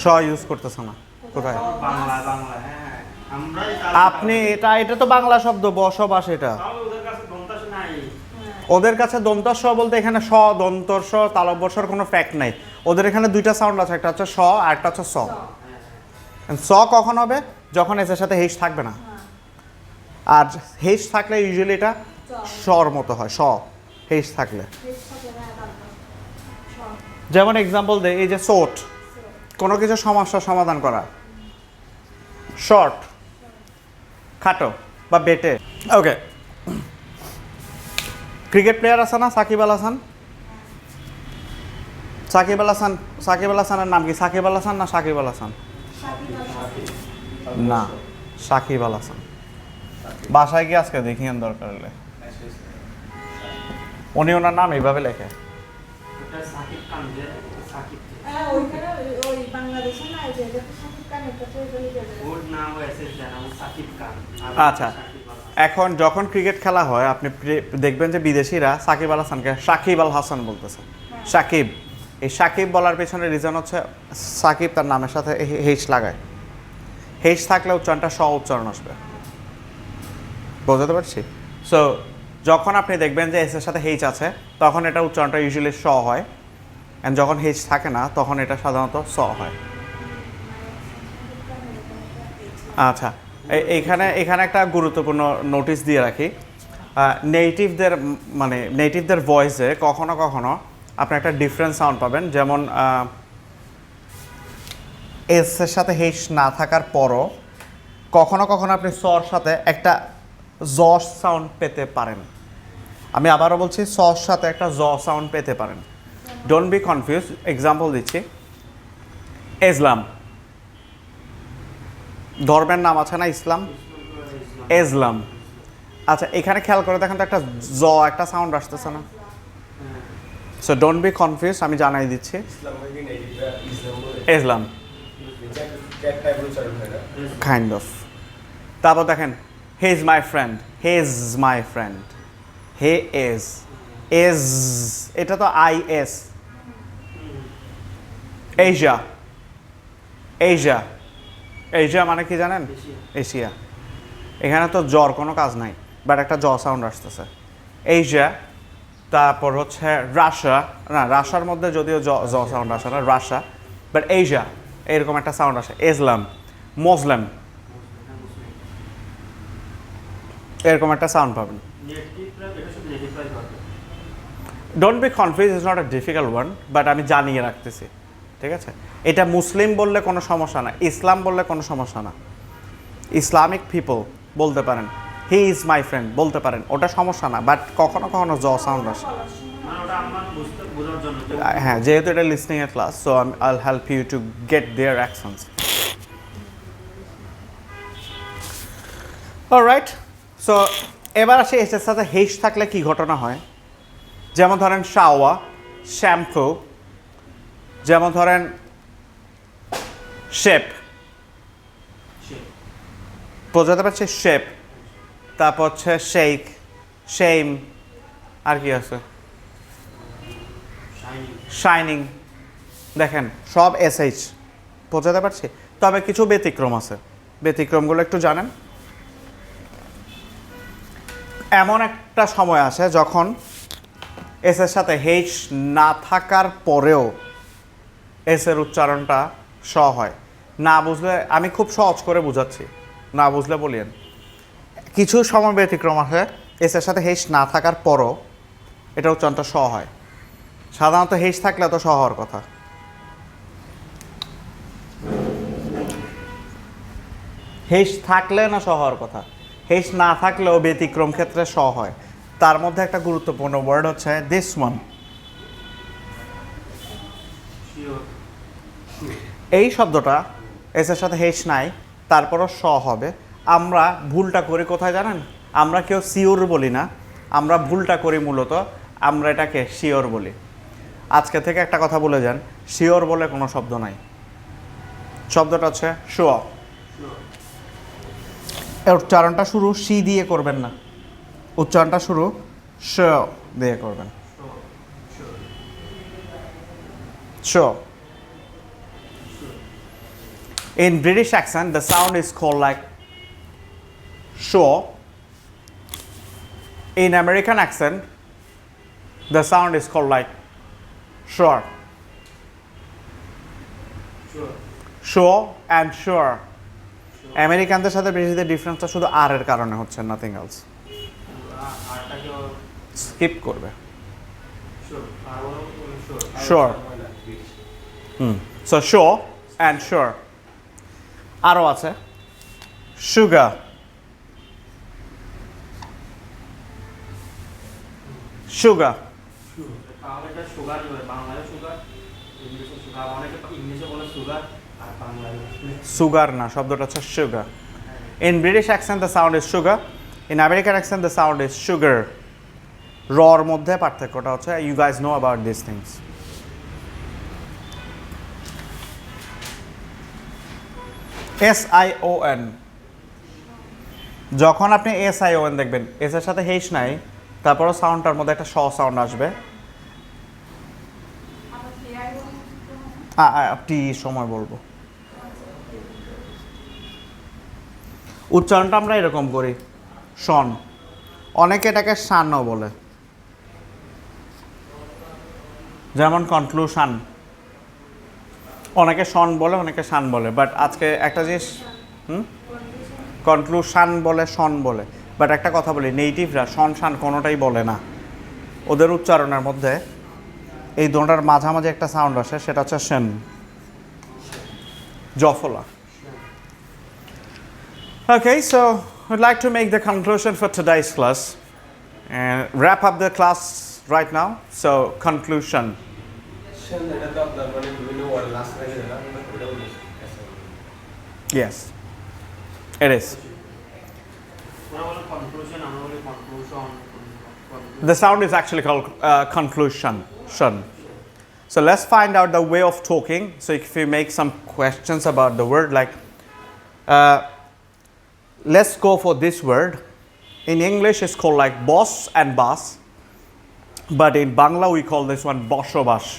স use করতেছে না কোথায়? আপনি এটা তো বাংলা শব্দ, বসবাস। এটা ওদের কাছে দন্তস্ব বলতে এখানে স দন্তস্ব তালব্যস্বর কোনো ফ্যাক্ট নাই। ওদের এখানে দুইটা সাউন্ড আছে, একটা হচ্ছে স আর একটা হচ্ছে স। স কখন হবে? যখন এসের সাথে হেস থাকবে না। আর হেস থাকলে ইউজুয়ালি এটা স্বর মতো হয়, স হেস থাকলে। যেমন এক্সাম্পল দেয়, এই যে শর্ট, কোনো কিছু সমস্যার সমাধান করা, শর্ট খাটো বা বেটে। ওকে, ক্রিকেট প্লেয়ার আছে না সাকিব আল হাসান? সাকিব আল হাসান, সাকিব আল হাসানের নাম কি? সাকিব আল হাসান না সাকিব আল হাসান? না, সাকিব আল হাসান। বাসায় গিয়ে আজকে দেখিয়েন দরকার হলে। উনি ওনার নাম এইভাবে লেখে। আচ্ছা, এখন যখন ক্রিকেট খেলা হয় আপনি দেখবেন যে বিদেশিরা সাকিব আল হাসানকে সাকিব আল হাসান বলতেছে, সাকিব। এই সাকিব বলার পেছনে রিজন হচ্ছে সাকিব তার নামের সাথে হেস লাগায়। হেস থাকলে উচ্চারণটা স উচ্চারণ আসবে, বুঝতে পারছি? সো যখন আপনি দেখবেন যে এস এর সাথে হেচ আছে তখন এটা উচ্চারণটা ইউজুয়ালি স হয়, অ্যান্ড যখন হেচ থাকে না তখন এটা সাধারণত স হয়। আচ্ছা, এখানে একটা গুরুত্বপূর্ণ নোটিশ দিয়ে রাখি। নেটিভদের ভয়েসে কখনো কখনো আপনি একটা ডিফারেন্ট সাউন্ড পাবেন। যেমন এস এর সাথে হেস না থাকার পরও কখনো কখনো আপনি সর সাথে একটা জ সাউন্ড পেতে পারেন। আমি আবারও বলছি, সর সাথে একটা জ সাউন্ড পেতে পারেন। Don't be confuse. এক্সাম্পল দিচ্ছি, ইসলাম, ধর্মের নাম আছে না ইসলাম, ইসলাম। আচ্ছা, এখানে খেয়াল করে দেখেন তো একটা জ একটা সাউন্ড আসতেছে না? সো ডোন্ট বি কনফিউজ, আমি জানাই দিচ্ছি। ইসলাম কাইন্ড অফ। তারপর দেখেন, he is my friend, he is my friend, he is, is এটা তো I S. Asia, Asia, Asia মানে কি জানেন? এশিয়া। এখানে তো জ্বর কোনো কাজ নাই, বাট একটা জ সাউন্ড আসতেছে। এশিয়া। তারপর হচ্ছে রাশিয়া, না রাশিয়ার মধ্যে যদিও জ সাউন্ড আসে না, রাশিয়া, বাট এশিয়া এরকম একটা সাউন্ড আসে। ইসলাম, মুসলিম, এরকম একটা সাউন্ড পাবেন। Don't be confuse, is not a difficult one, but আমি জানিয়ে রাখতেছি, ঠিক আছে? এটা মুসলিম বললে কোনো সমস্যা না, ইসলাম বললে কোনো সমস্যা না। ইসলামিক পিপল বলতে পারেন, হি ইজ মাই ফ্রেন্ড বলতে পারেন, ওটা সমস্যা না, বাট কখনো কখনো জ সাউন্ড আসে। হ্যাঁ, যেহেতু এটা লিসনিং এর class, so I will help you to get their actions. Alright, so এবার আসে এসের সাথে হেস থাকলে কি ঘটনা হয়। যেমন ধরেন শাওয়া, শ্যাম্পু, যেমন ধরেন শেপ, বোঝাতে পারছি? শেপ। তারপর হচ্ছে শেক, শেম, আর কি আছে? শাইনিং। দেখেন সব এসএইচ, বোঝাতে পারছি? তবে কিছু ব্যতিক্রম আছে, ব্যতিক্রমগুলো একটু জানেন। এমন একটা সময় আসে যখন এস এর সাথে হেইচ না থাকার পরেও এস এর উচ্চারণটা স হয়। না বুঝলে আমি খুব সহজ করে বুঝাচ্ছি, না বুঝলে বলিয়েন। কিছু সময় ব্যতিক্রম আছে, এস এর সাথে হেইচ না থাকার পরও এটা উচ্চারণটা স হয়। সাধারণত হেইচ থাকলে তো স হওয়ার কথা। হেইচ থাকলে না স হওয়ার কথা, হেইচ না থাকলেও ব্যতিক্রম ক্ষেত্রে স হয়। তার মধ্যে একটা গুরুত্বপূর্ণ ওয়ার্ড হচ্ছে দিস ওয়ান। এই শব্দটা এস এর সাথে হেইচ নাই, তারপরও স হবে। আমরা ভুলটা করি কোথায় জানেন? আমরা কেউ সিওর বলি না, আমরা ভুলটা করি মূলত, আমরা এটাকে শিওর বলি। আজকে থেকে একটা কথা বলে যান, শিওর বলে কোনো শব্দ নাই, শব্দটা হচ্ছে শিওর। উচ্চারণটা শুরু সি দিয়ে করবেন না, উচ্চারণটা শুরু শ দিয়ে করবেন। শ। In British accent, the sound is called like sure. In American accent, the sound is called like sure. Sure and sure. আমেরিকানদের সাথে ব্রিটিশদের ডিফারেন্সটা শুধু আর এর কারণে হচ্ছে, নাথিং এলস। স্কিপ করবে। Sure. So sure and sure. আরও আছে sugar. Sugar. সুগার না, শব্দটা হচ্ছে sugar. In British accent the sound is sugar. In American accent the sound is sugar. রর মধ্যে পার্থক্যটা হচ্ছে, you guys know about these things. SION. যখন আপনি SION দেখবেন, এস এর সাথে হেস নাই, তারপরও সাউন্ডটার মধ্যে একটা শ সাউন্ড আসবে। টি সময় বলবো। উচ্চারণটা আমরা এরকম করি, শন। অনেকে এটাকে শানও বলে, যেমন কনক্লুশন। অনেকে শন বলে, অনেকে শান বলে, বাট আজকে একটা জিনিস, কনক্লুশন বলে, শন বলে, বাট একটা কথা বলি, নেটিভরা শন শান কোনোটাই বলে না। ওদের উচ্চারণের মধ্যে এই দুটোটার মাঝামাঝি একটা সাউন্ড আসে, সেটা হচ্ছে Shane, জফলা। Okay, so we'd like to make the conclusion for today's class and wrap up the class right now. So, conclusion. Yes, it is. The sound is actually called conclusion. So let's find out the way of talking. So if you make some questions about the word, like let's go for this word. In English it's called like boss and bus, but in Bangla we call this one boshobash.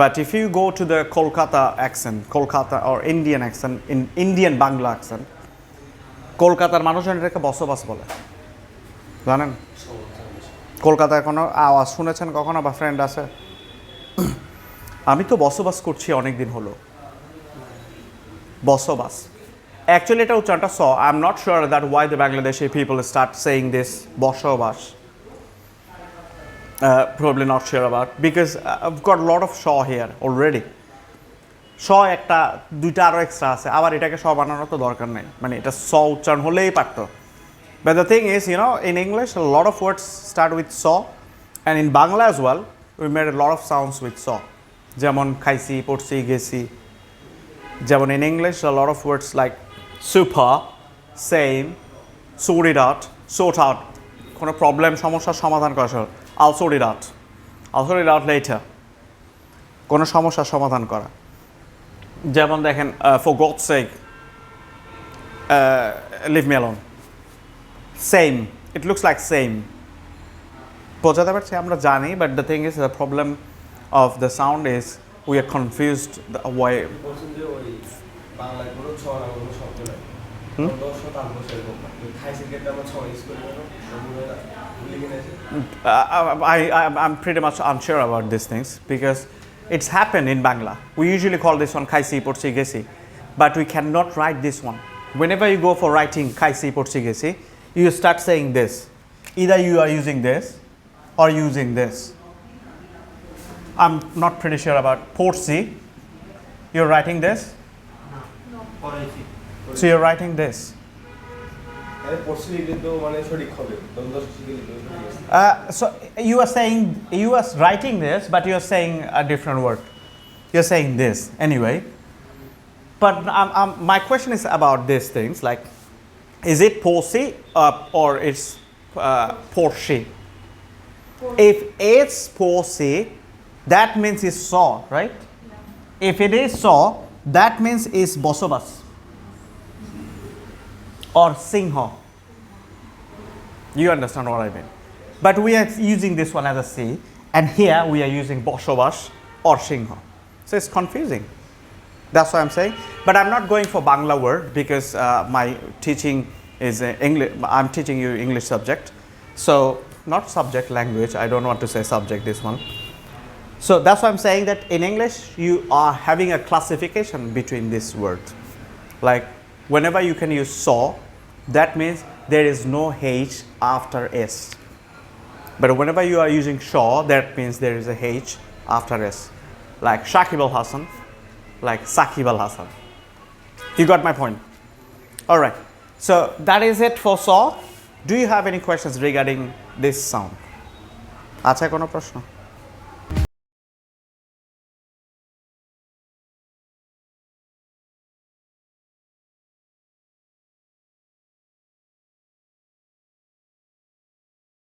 But if you go to the Kolkata accent, Kolkata or Indian accent, in Indian Bangla accent, কলকাতার মানুষজন এটাকে বসবাস বলে, জানেন? কলকাতায় কোনো আওয়াজ শুনেছেন কখনো, বা ফ্রেন্ড আছে? আমি তো বসবাস করছি অনেক দিন হলো, বসবাস। Actually এটা উচ্চারণটা স। I am not sure that why the Bangladeshi people start saying this বসবাস. Probably not sure about, because I've got a lot of shaw here already. স একটা দুইটা আরও এক্সট্রা আছে, আবার এটাকে স বানানোর তো দরকার নেই, মানে এটা স উচ্চারণ হলেই পারতো। But the thing is, you know, in English a lot of words start with saw, and in Bangla as well we made a lot of sounds with স, যেমন খাইছি, পড়ছি, গেছি। যেমন in English a lot of words like super, same, sort it out, sort out, কোনো problem সমস্যার সমাধান করা, I'll sort it out, I'll sort it out later, কোনো সমস্যার সমাধান করা। যেমন দেখেন for God's sake, leave me alone, same, it looks like same, বোঝাতে পারছি? আমরা জানি, but the thing is the problem of the sound is we are confused the way. I'm pretty much unsure about these things because it's happened in Bangla. We usually call this one Kaisi Porsi Gesi, but we cannot write this one. Whenever you go for writing Kaisi Porsi Gesi, you start saying this. Either you are using this or using this. I'm not pretty sure about Porsi. You're writing this? No. So you're writing this. So you are saying, you are writing this, but you are saying a different word. You're saying this anyway. But my question is about these things, like, is it Porsi or it's Porshi? If it's Porsi, that means it's saw, right? If it is saw, that means it's bosobas or singho. You understand what I mean? But we are using this one as a C, and here we are using bosobas or singho. So it's confusing. That's what I'm saying. But I'm not going for Bangla word because my teaching is English. I'm teaching you English subject. So not subject, language. I don't want to say subject this one. So that's why I'm saying that in English you are having a classification between this word. Like whenever you can use saw, that means there is no H after S. But whenever you are using Shaw, that means there is a H after S. Like Shakib Al Hasan, like Sakib Al Hasan. You got my point? All right. So that is it for saw. Do you have any questions regarding this sound? আচ্ছা কোনো প্রশ্ন?